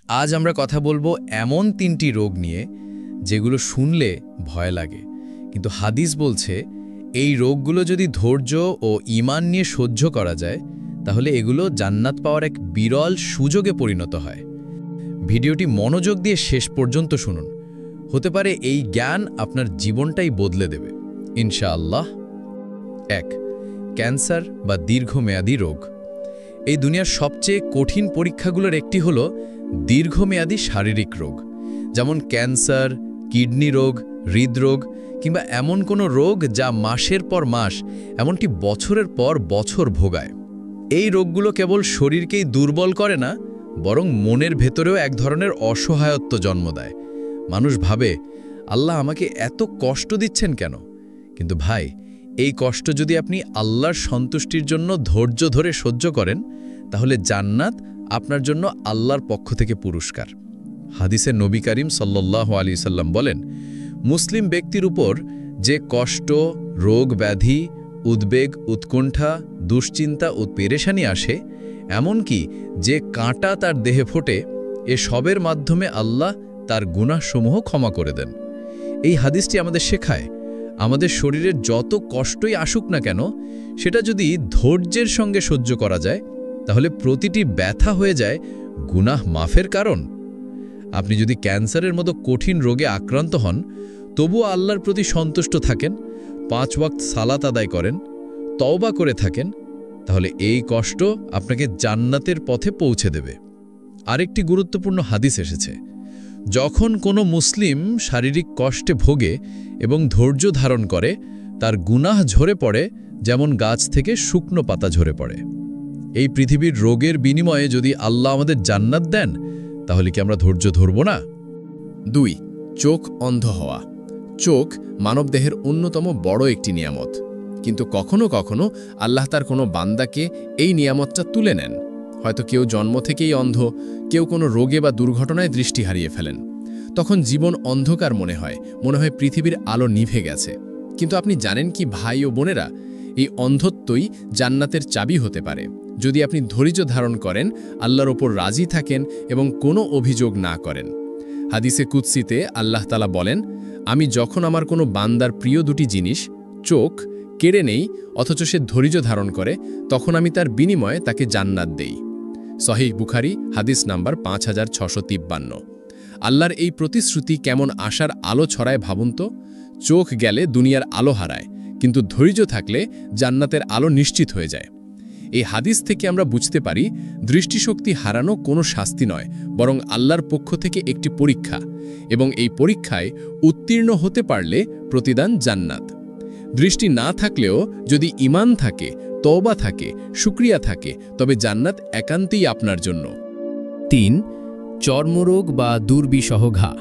আজ আমরা কথা বলবো এমন 3টি রোগ নিয়ে যেগুলো শুনলে ভয় লাগে, কিন্তু হাদিস বলছে এই রোগগুলো যদি ধৈর্য ও ঈমান নিয়ে সহ্য করা যায় তাহলে এগুলো জান্নাত পাওয়ার এক বিরল সুযোগে পরিণত হয়। ভিডিওটি মনোযোগ দিয়ে শেষ পর্যন্ত শুনুন, হতে পারে এই জ্ঞান আপনার জীবনটাই বদলে দেবে ইনশাআল্লাহ। 1. ক্যান্সার বা দীর্ঘমেয়াদী রোগ। এই দুনিয়ার সবচেয়ে কঠিন পরীক্ষাগুলোর একটি হলো দীর্ঘমেয়াদী শারীরিক রোগ, যেমন ক্যান্সার, কিডনি রোগ, হৃদরোগ কিংবা এমন কোনো রোগ যা মাসের পর মাস, এমনকি বছরের পর বছর ভোগায়। এই রোগগুলো কেবল শরীরকেই দুর্বল করে না, বরং মনের ভেতরেও এক ধরনের অসহায়ত্ব জন্ম দেয়। মানুষ ভাবে, আল্লাহ আমাকে এত কষ্ট দিচ্ছেন কেন? কিন্তু ভাই, এই কষ্ট যদি আপনি আল্লাহর সন্তুষ্টির জন্য ধৈর্য ধরে সহ্য করেন, তাহলে জান্নাত আপনার জন্য আল্লাহর পক্ষ থেকে পুরস্কার। হাদিসে নবী করিম সাল্লাল্লাহু আলাইহি সাল্লাম বলেন, মুসলিম ব্যক্তির উপর যে কষ্ট, রোগ ব্যাধি, উদ্বেগ, উৎকণ্ঠা, দুশ্চিন্তা ও পেরেশানি আসে, এমনকি যে কাঁটা তার দেহে ফোটে, সবের মাধ্যমে আল্লাহ তার গুনাহসমূহ ক্ষমা করে দেন। এই হাদিসটি আমাদের শেখায়, আমাদের শরীরের যত কষ্টই আসুক না কেন, সেটা যদি ধৈর্যের সঙ্গে সহ্য করা যায়, তাহলে প্রতিটি ব্যথা হয়ে যায় গুনাহ মাফের কারণ। আপনি যদি ক্যান্সারের মতো কঠিন রোগে আক্রান্ত হন, তবুও আল্লাহর প্রতি সন্তুষ্ট থাকেন, 5 ওয়াক্ত সালাত আদায় করেন, তওবা করে থাকেন, তাহলে এই কষ্ট আপনাকে জান্নাতের পথে পৌঁছে দেবে। আরেকটি গুরুত্বপূর্ণ হাদিস এসেছে, যখন কোনো মুসলিম শারীরিক কষ্টে ভোগে এবং ধৈর্য ধারণ করে, তার গুনাহ ঝরে পড়ে যেমন গাছ থেকে শুকনো পাতা ঝরে পড়ে। এই পৃথিবীর রোগের বিনিময়ে যদি আল্লাহ আমাদের জান্নাত দেন, তাহলে কি আমরা ধৈর্য ধরব না? 2. চোখ অন্ধ হওয়া। চোখ মানবদেহের অন্যতম বড় একটি নিয়ামত, কিন্তু কখনো কখনো আল্লাহ তার কোনো বান্দাকে এই নিয়ামতটা তুলে নেন। হয়তো কেউ জন্ম থেকেই অন্ধ, কেউ কোনো রোগে বা দুর্ঘটনায় দৃষ্টি হারিয়ে ফেলেন। তখন জীবন অন্ধকার মনে হয় পৃথিবীর আলো নিভে গেছে। কিন্তু আপনি জানেন কি ভাই ও বোনেরা, এই অন্ধত্বই জান্নাতের চাবি হতে পারে, যদি আপনি ধৈর্য ধারণ করেন, আল্লাহর ওপর রাজি থাকেন এবং কোনো অভিযোগ না করেন। হাদিসে কুদসিতে আল্লাহ তাআলা বলেন, আমি যখন আমার কোনো বান্দার প্রিয় 2টি জিনিস, চোখ, কেড়ে নেই অথচ সে ধৈর্য ধারণ করে, তখন আমি তার বিনিময়ে তাকে জান্নাত দেই। সহিহ বুখারী হাদিস নাম্বার 5653। আল্লাহর এই প্রতিশ্রুতি কেমন আশার আলো ছড়ায় ভাবুন তো। চোখ গেলে দুনিয়ার আলো হারায়, কিন্তু ধৈর্য থাকলে জান্নাতের আলো নিশ্চিত হয়ে যায়। এই হাদিস থেকে আমরা বুঝতে পারি, দৃষ্টিশক্তি হারানো কোনো শাস্তি নয়, বরং আল্লাহর পক্ষ থেকে একটি পরীক্ষা, এবং এই পরীক্ষায় উত্তীর্ণ হতে পারলে প্রতিদান জান্নাত। দৃষ্টি না থাকলেও যদি ঈমান থাকে, তওবা থাকে, শুকরিয়া থাকে, তবে জান্নাত একান্তই আপনার জন্য। 3. চর্মরোগ বা দুর্বিষহ ঘা।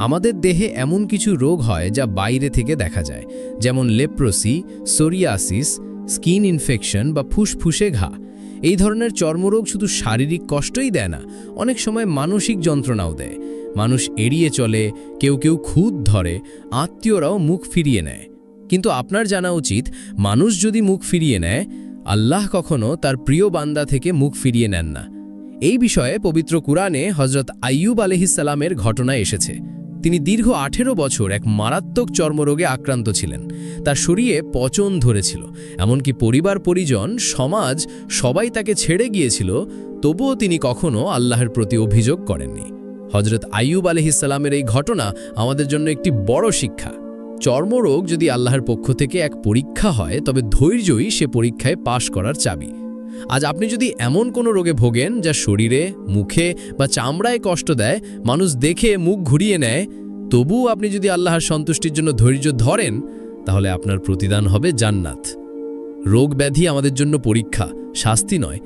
আমাদের দেহে এমন কিছু রোগ হয় যা বাইরে থেকে দেখা যায়, যেমন লেপ্রোসি, সোরিয়াসিস, স্কিন ইনফেকশন বা ফুসফুসে ঘা। এই ধরনের চর্মরোগ শুধু শারীরিক কষ্টই দেয় না, অনেক সময় মানসিক যন্ত্রণাও দেয়। মানুষ এড়িয়ে চলে, কেউ কেউ খুঁত ধরে, আত্মীয়রাও মুখ ফিরিয়ে নেয়। কিন্তু আপনার জানা উচিত, মানুষ যদি মুখ ফিরিয়ে নেয়, আল্লাহ কখনো তার প্রিয় বান্দা থেকে মুখ ফিরিয়ে নেন না। এই বিষয়ে পবিত্র কুরআনে হযরত আইয়ুব আলাইহিস সালামের ঘটনা এসেছে। তিনি দীর্ঘ 18 বছর এক মারাত্মক চর্মরোগে আক্রান্ত ছিলেন। তার শরীরে পচন ধরেছিল, এমনকি পরিবার পরিজন, সমাজ সবাই তাকে ছেড়ে গিয়েছিল, তবুও তিনি কখনো আল্লাহর প্রতি অভিযোগ করেননি। হযরত আইয়ুব আলাইহিস সালামের এই ঘটনা আমাদের জন্য একটি বড় শিক্ষা। চর্মরোগ যদি আল্লাহর পক্ষ থেকে এক পরীক্ষা হয়, তবে ধৈর্যই সে পরীক্ষায় পাশ করার চাবি। আজ আপনি যদি এমন কোনো রোগে ভোগেন যা শরীরে, মুখে বা চামড়ায় কষ্ট দেয়, মানুষ দেখে মুখ ঘুরিয়ে নেয়, তবুও আপনি যদি আল্লাহর সন্তুষ্টির জন্য ধৈর্য ধরেন, তাহলে আপনার প্রতিদান হবে জান্নাত। রোগ ব্যাধি আমাদের জন্য পরীক্ষা, শাস্তি নয়।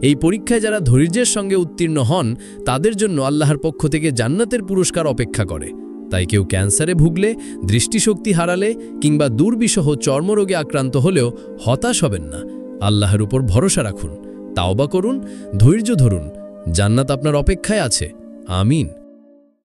এই পরীক্ষায় যারা ধৈর্যের সঙ্গে উত্তীর্ণ হন, তাদের জন্য আল্লাহর পক্ষ থেকে জান্নাতের পুরস্কার অপেক্ষা করে। তাই কেউ ক্যান্সারে ভুগলে, দৃষ্টিশক্তি হারালে কিংবা দুর্বিষহ চর্মরোগে আক্রান্ত হলেও হতাশ হবেন না। আল্লাহর উপর ভরসা রাখুন, তাওবা করুন, ধৈর্য ধরুন, জান্নাত আপনার অপেক্ষায় আছে। আমিন।